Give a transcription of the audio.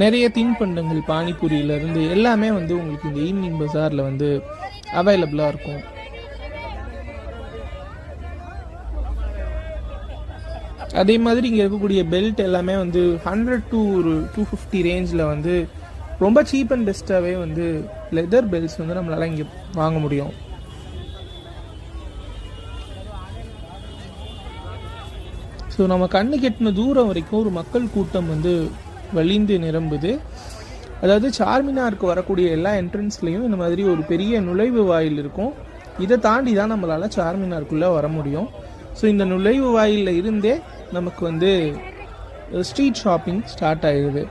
நிறைய தின்பண்டங்கள் பானிபூரியிலேருந்து எல்லாமே வந்து உங்களுக்கு இந்த ஈவினிங் பஜாரில் வந்து அவைலபிளாக இருக்கும். அதே மாதிரி இங்கே இருக்கக்கூடிய பெல்ட் எல்லாமே வந்து 100 to 250 ரேஞ்சில் வந்து ரொம்ப சீப் அண்ட் பெஸ்ட்டாகவே வந்து லெதர் பெல்ட்ஸ் வந்து நம்மளால் இங்கே வாங்க முடியும். ஸோ நம்ம கண்ணு கெட்டின தூரம் வரைக்கும் ஒரு மக்கள் கூட்டம் வந்து வழிந்து நிரம்புது. அதாவது சார்மினாருக்கு வரக்கூடிய எல்லா என்ட்ரன்ஸ்லேயும் இந்த மாதிரி ஒரு பெரிய நுழைவு வாயில் இருக்கும். இதை தாண்டி தான் நம்மளால் சார்மினாருக்குள்ளே வர முடியும். ஸோ இந்த நுழைவு வாயிலில் இருந்தே நமக்கு வந்து ஸ்ட்ரீட் ஷாப்பிங் ஸ்டார்ட் ஆகிடுது.